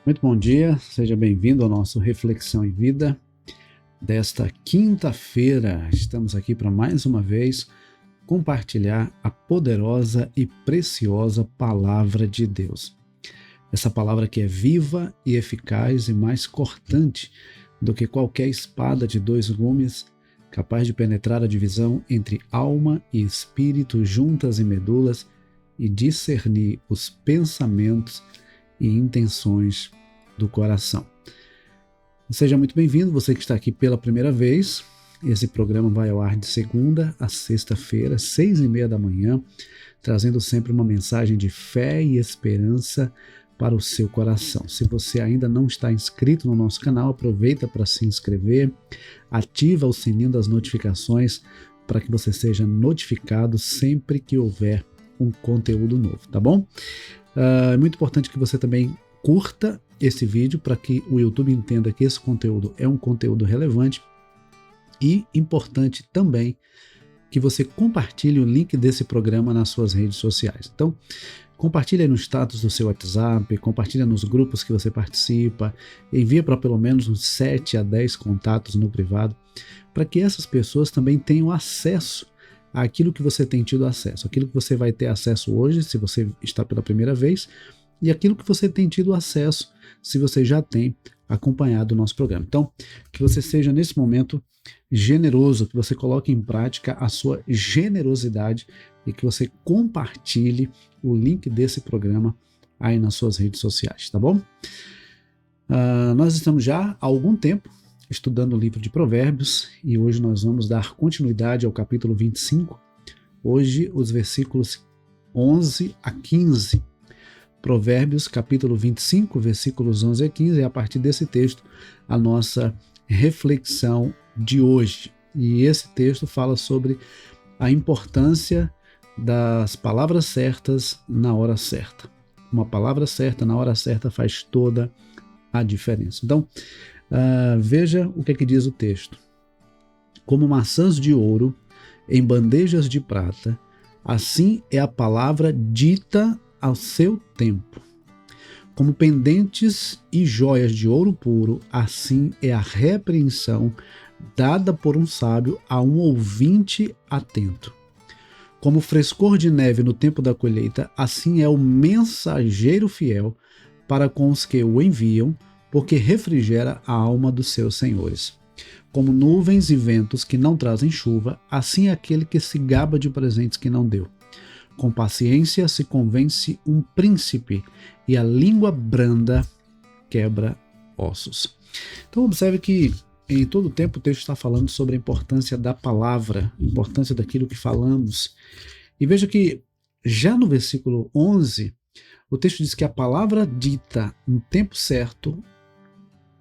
Muito bom dia, seja bem-vindo ao nosso Reflexão em Vida desta quinta-feira. Estamos aqui para mais uma vez compartilhar a poderosa e preciosa Palavra de Deus. Essa palavra que é viva e eficaz e mais cortante do que qualquer espada de dois gumes, capaz de penetrar a divisão entre alma e espírito, juntas e medulas, e discernir os pensamentos e intenções do coração. Seja muito bem-vindo, você que está aqui pela primeira vez. Esse programa vai ao ar de segunda a sexta-feira, 6h30 da manhã, trazendo sempre uma mensagem de fé e esperança para o seu coração. Se você ainda não está inscrito no nosso canal, aproveita para se inscrever, ativa o sininho das notificações para que você seja notificado sempre que houver um conteúdo novo, tá bom? É muito importante que você também curta esse vídeo para que o YouTube entenda que esse conteúdo é um conteúdo relevante, e importante também que você compartilhe o link desse programa nas suas redes sociais. Então, compartilha no status do seu WhatsApp, compartilha nos grupos que você participa, envia para pelo menos uns 7 a 10 contatos no privado, para que essas pessoas também tenham acesso àquilo que você tem tido acesso, aquilo que você vai ter acesso hoje, se você está pela primeira vez, e aquilo que você tem tido acesso, se você já tem acompanhado o nosso programa. Então, que você seja nesse momento generoso, que você coloque em prática a sua generosidade e que você compartilhe o link desse programa aí nas suas redes sociais, tá bom? Nós estamos já há algum tempo estudando o livro de Provérbios e hoje nós vamos dar continuidade ao capítulo 25, hoje os versículos 11 a 15. Provérbios capítulo 25, versículos 11 a 15, é a partir desse texto a nossa reflexão de hoje. E esse texto fala sobre a importância das palavras certas na hora certa. Uma palavra certa na hora certa faz toda a diferença. Então, veja o que é que diz o texto. Como maçãs de ouro em bandejas de prata, assim é a palavra dita ao seu tempo. Como pendentes e joias de ouro puro, assim é a repreensão dada por um sábio a um ouvinte atento. Como frescor de neve no tempo da colheita, assim é o mensageiro fiel para com os que o enviam, porque refrigera a alma dos seus senhores. Como nuvens e ventos que não trazem chuva, assim é aquele que se gaba de presentes que não deu. Com paciência se convence um príncipe, e a língua branda quebra ossos. Então observe que em todo o tempo o texto está falando sobre a importância da palavra, a importância daquilo que falamos. E veja que já no versículo 11, o texto diz que a palavra dita no tempo certo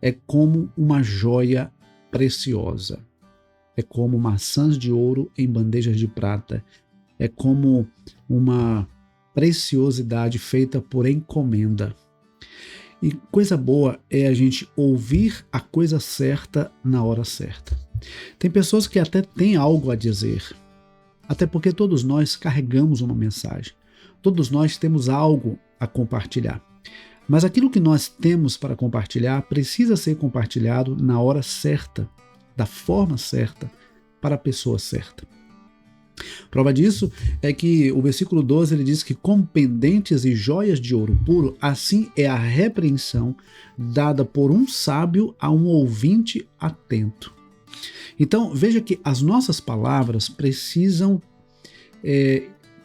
é como uma joia preciosa, é como maçãs de ouro em bandejas de prata, é como uma preciosidade feita por encomenda. E coisa boa é a gente ouvir a coisa certa na hora certa. Tem pessoas que até têm algo a dizer, até porque todos nós carregamos uma mensagem, todos nós temos algo a compartilhar. Mas aquilo que nós temos para compartilhar precisa ser compartilhado na hora certa, da forma certa, para a pessoa certa. Prova disso é que o versículo 12 ele diz que como pendentes e joias de ouro puro, assim é a repreensão dada por um sábio a um ouvinte atento. Então veja que as nossas palavras precisam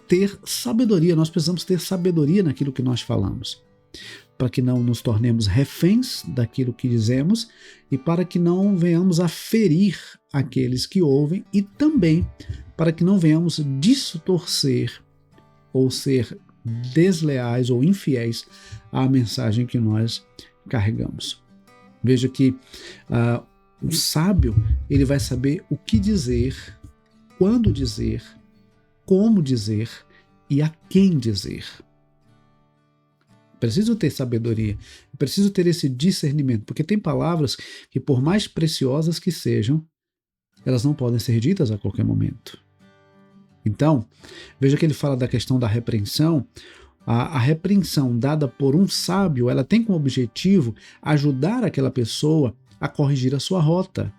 ter sabedoria, nós precisamos ter sabedoria naquilo que nós falamos, para que não nos tornemos reféns daquilo que dizemos e para que não venhamos a ferir aqueles que ouvem e também para que não venhamos distorcer ou ser desleais ou infiéis à mensagem que nós carregamos. Veja que o sábio ele vai saber o que dizer, quando dizer, como dizer e a quem dizer. Preciso ter sabedoria, preciso ter esse discernimento, porque tem palavras que, por mais preciosas que sejam, elas não podem ser ditas a qualquer momento. Então, veja que ele fala da questão da repreensão. A repreensão dada por um sábio, ela tem como objetivo ajudar aquela pessoa a corrigir a sua rota.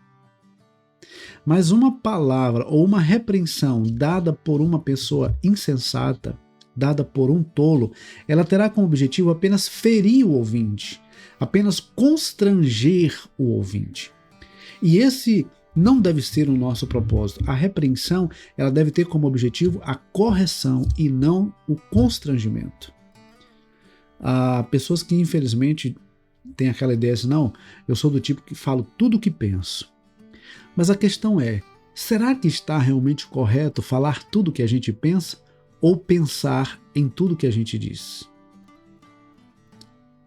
Mas uma palavra ou uma repreensão dada por uma pessoa insensata, dada por um tolo, ela terá como objetivo apenas ferir o ouvinte, apenas constranger o ouvinte. E esse não deve ser o nosso propósito. A repreensão, ela deve ter como objetivo a correção e não o constrangimento. Há pessoas que infelizmente têm aquela ideia assim, não, eu sou do tipo que falo tudo o que penso. Mas a questão é, será que está realmente correto falar tudo o que a gente pensa ou pensar em tudo que a gente diz?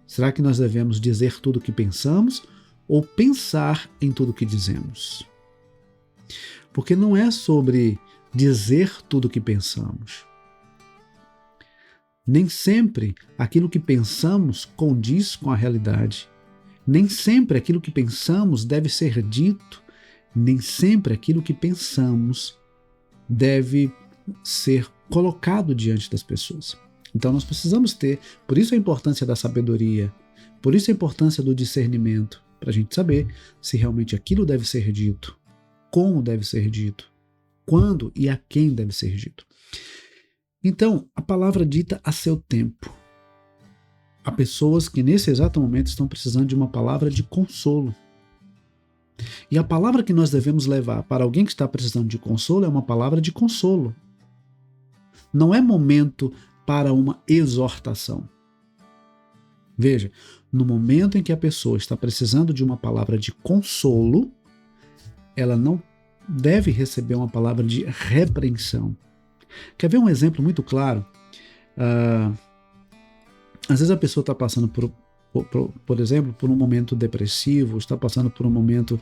Será que nós devemos dizer tudo o que pensamos ou pensar em tudo o que dizemos? Porque não é sobre dizer tudo o que pensamos. Nem sempre aquilo que pensamos condiz com a realidade. Nem sempre aquilo que pensamos deve ser dito. Nem sempre aquilo que pensamos deve ser colocado diante das pessoas. Então nós precisamos ter, por isso a importância da sabedoria, por isso a importância do discernimento, para a gente saber se realmente aquilo deve ser dito, como deve ser dito, quando e a quem deve ser dito. Então, a palavra dita a seu tempo. Há pessoas que nesse exato momento estão precisando de uma palavra de consolo. E a palavra que nós devemos levar para alguém que está precisando de consolo é uma palavra de consolo. Não é momento para uma exortação. Veja, no momento em que a pessoa está precisando de uma palavra de consolo, ela não deve receber uma palavra de repreensão. Quer ver um exemplo muito claro? Às vezes a pessoa está passando por exemplo, por um momento depressivo, está passando por um momento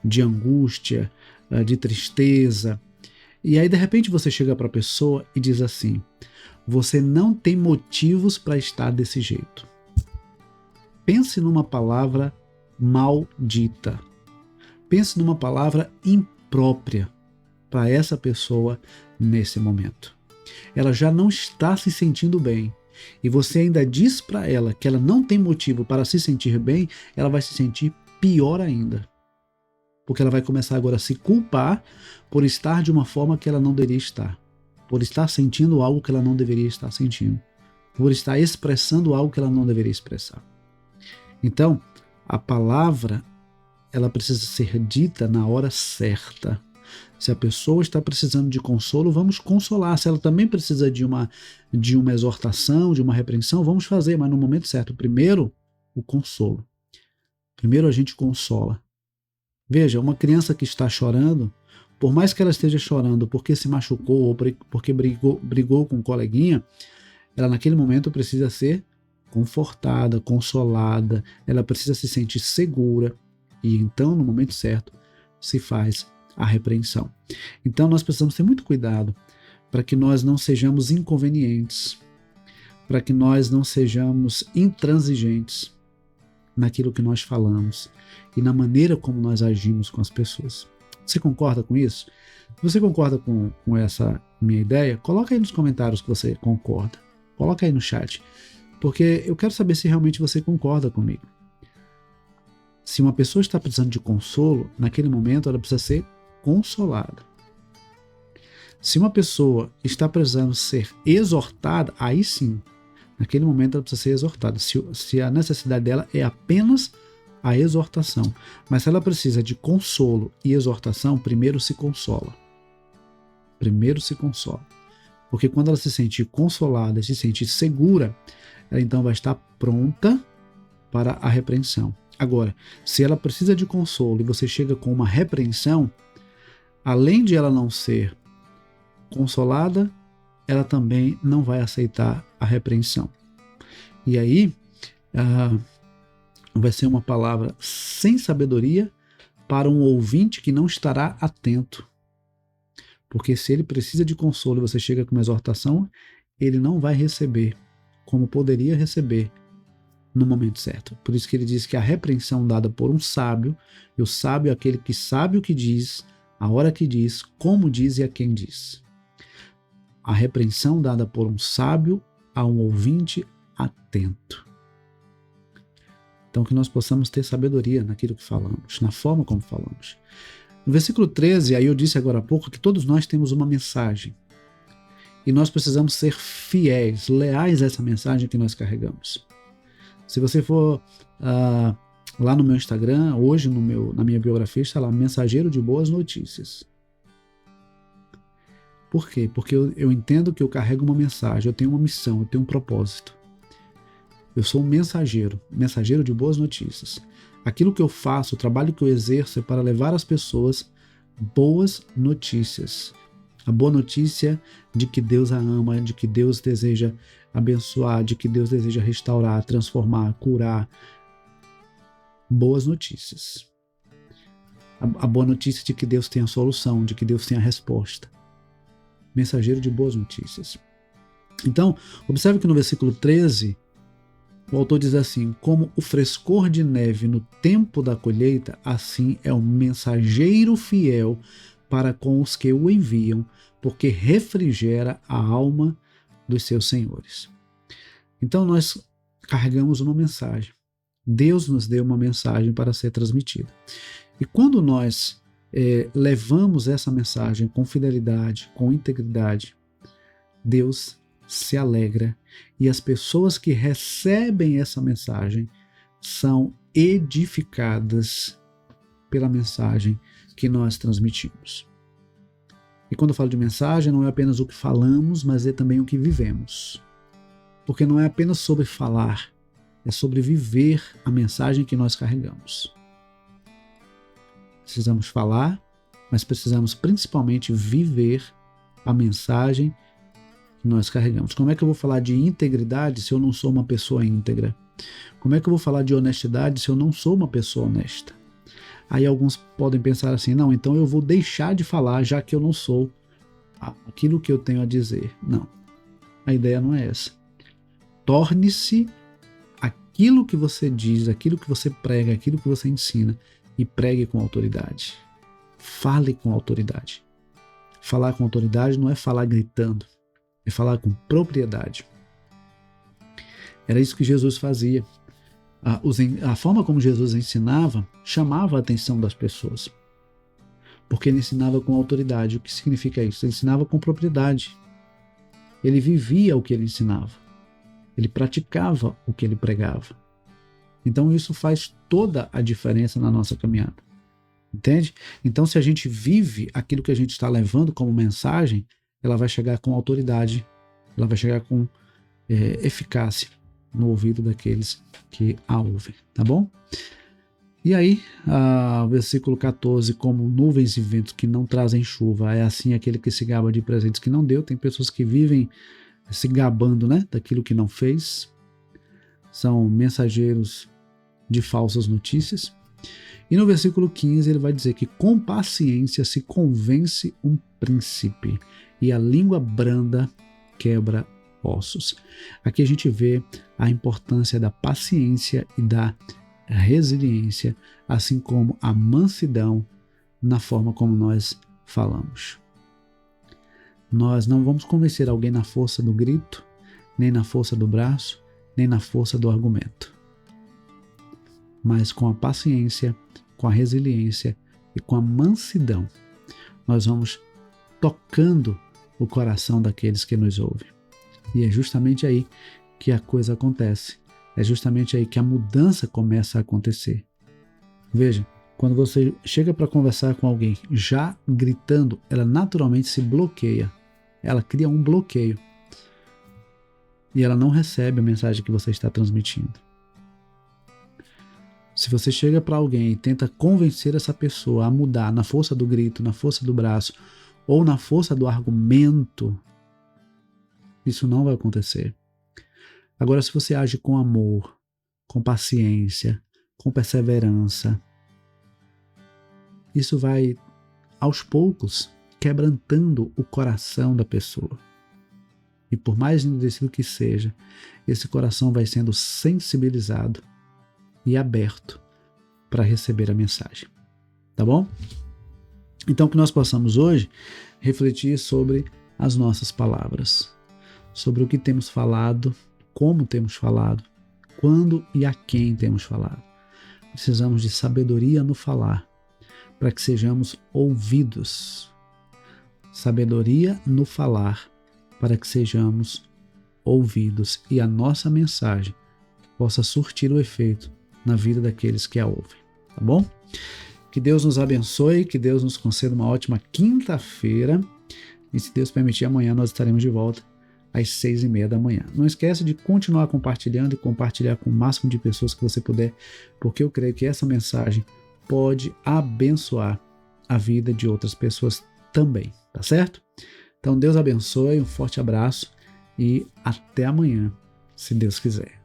de angústia, de tristeza, e aí de repente você chega para a pessoa e diz assim, você não tem motivos para estar desse jeito. Pense numa palavra maldita. Pense numa palavra imprópria para essa pessoa nesse momento. Ela já não está se sentindo bem. E você ainda diz para ela que ela não tem motivo para se sentir bem, ela vai se sentir pior ainda. Porque ela vai começar agora a se culpar por estar de uma forma que ela não deveria estar. Por estar sentindo algo que ela não deveria estar sentindo. Por estar expressando algo que ela não deveria expressar. Então, a palavra, ela precisa ser dita na hora certa. Se a pessoa está precisando de consolo, vamos consolar. Se ela também precisa de uma exortação, de uma repreensão, vamos fazer, mas no momento certo. Primeiro, o consolo. Primeiro a gente consola. Veja, uma criança que está chorando, por mais que ela esteja chorando porque se machucou ou porque brigou com um coleguinha, ela naquele momento precisa ser confortada, consolada, ela precisa se sentir segura e então, no momento certo, se faz a repreensão. Então nós precisamos ter muito cuidado para que nós não sejamos inconvenientes, para que nós não sejamos intransigentes naquilo que nós falamos e na maneira como nós agimos com as pessoas. Você concorda com isso? Se você concorda com essa minha ideia, coloca aí nos comentários que você concorda. Coloca aí no chat, porque eu quero saber se realmente você concorda comigo. Se uma pessoa está precisando de consolo, naquele momento ela precisa ser consolada. Se uma pessoa está precisando ser exortada, aí sim, naquele momento ela precisa ser exortada. Se a necessidade dela é apenas a exortação. Mas se ela precisa de consolo e exortação, primeiro se consola. Primeiro se consola. Porque quando ela se sentir consolada, se sentir segura, ela então vai estar pronta para a repreensão. Agora, se ela precisa de consolo e você chega com uma repreensão, além de ela não ser consolada, ela também não vai aceitar a repreensão. E aí, vai ser uma palavra sem sabedoria para um ouvinte que não estará atento. Porque se ele precisa de consolo e você chega com uma exortação, ele não vai receber como poderia receber no momento certo. Por isso que ele diz que a repreensão dada por um sábio, e o sábio é aquele que sabe o que diz, a hora que diz, como diz e a quem diz. A repreensão dada por um sábio, a um ouvinte atento. Então, que nós possamos ter sabedoria naquilo que falamos, na forma como falamos. No versículo 13, aí eu disse agora há pouco que todos nós temos uma mensagem. E nós precisamos ser fiéis, leais a essa mensagem que nós carregamos. Se você for lá no meu Instagram, hoje na minha biografia está lá, mensageiro de boas notícias. Por quê? Porque eu entendo que eu carrego uma mensagem, eu tenho uma missão, eu tenho um propósito. Eu sou um mensageiro de boas notícias. Aquilo que eu faço, o trabalho que eu exerço é para levar às pessoas boas notícias. A boa notícia de que Deus a ama, de que Deus deseja abençoar, de que Deus deseja restaurar, transformar, curar. Boas notícias. A boa notícia de que Deus tem a solução, de que Deus tem a resposta. Mensageiro de boas notícias. Então, observe que no versículo 13, o autor diz assim: como o frescor de neve no tempo da colheita, assim é o mensageiro fiel para com os que o enviam, porque refrigera a alma dos seus senhores. Então nós carregamos uma mensagem. Deus nos deu uma mensagem para ser transmitida. E quando nós levamos essa mensagem com fidelidade, com integridade, Deus se alegra e as pessoas que recebem essa mensagem são edificadas pela mensagem que nós transmitimos. E quando eu falo de mensagem, não é apenas o que falamos, mas é também o que vivemos. Porque não é apenas sobre falar, é sobre viver a mensagem que nós carregamos. Precisamos falar, mas precisamos principalmente viver a mensagem que nós carregamos. Como é que eu vou falar de integridade se eu não sou uma pessoa íntegra? Como é que eu vou falar de honestidade se eu não sou uma pessoa honesta? Aí alguns podem pensar assim, não, então eu vou deixar de falar já que eu não sou aquilo que eu tenho a dizer. Não, a ideia não é essa. Torne-se aquilo que você diz, aquilo que você prega, aquilo que você ensina e pregue com autoridade. Fale com autoridade. Falar com autoridade não é falar gritando, é falar com propriedade. Era isso que Jesus fazia. A forma como Jesus ensinava chamava a atenção das pessoas, porque ele ensinava com autoridade. O que significa isso? Ele ensinava com propriedade. Ele vivia o que ele ensinava. Ele praticava o que ele pregava. Então isso faz toda a diferença na nossa caminhada. Entende? Então se a gente vive aquilo que a gente está levando como mensagem, ela vai chegar com autoridade, ela vai chegar com eficácia no ouvido daqueles que a ouvem, tá bom? E aí, o versículo 14, como nuvens e ventos que não trazem chuva, é assim aquele que se gaba de presentes que não deu. Tem pessoas que vivem se gabando, né, daquilo que não fez, são mensageiros de falsas notícias. E no versículo 15 ele vai dizer que com paciência se convence um príncipe e a língua branda quebra ossos. Aqui a gente vê a importância da paciência e da resiliência, assim como a mansidão na forma como nós falamos. Nós não vamos convencer alguém na força do grito, nem na força do braço, nem na força do argumento. Mas com a paciência, com a resiliência e com a mansidão, nós vamos tocando o coração daqueles que nos ouvem. E é justamente aí que a coisa acontece. É justamente aí que a mudança começa a acontecer. Veja, quando você chega para conversar com alguém já gritando, ela naturalmente se bloqueia. Ela cria um bloqueio. E ela não recebe a mensagem que você está transmitindo. Se você chega para alguém e tenta convencer essa pessoa a mudar na força do grito, na força do braço ou na força do argumento, isso não vai acontecer. Agora, se você age com amor, com paciência, com perseverança, isso vai, aos poucos, quebrantando o coração da pessoa. E por mais endurecido que seja, esse coração vai sendo sensibilizado e aberto para receber a mensagem. Tá bom? Então, que nós possamos hoje refletir sobre as nossas palavras. sobre o que temos falado, como temos falado, quando e a quem temos falado. Precisamos de sabedoria no falar, para que sejamos ouvidos. Sabedoria no falar, para que sejamos ouvidos e a nossa mensagem possa surtir o efeito na vida daqueles que a ouvem. Tá bom? Que Deus nos abençoe, que Deus nos conceda uma ótima quinta-feira. E se Deus permitir, amanhã nós estaremos de volta às 6:30 da manhã. Não esqueça de continuar compartilhando e compartilhar com o máximo de pessoas que você puder, porque eu creio que essa mensagem pode abençoar a vida de outras pessoas também, tá certo? Então Deus abençoe, um forte abraço e até amanhã, se Deus quiser.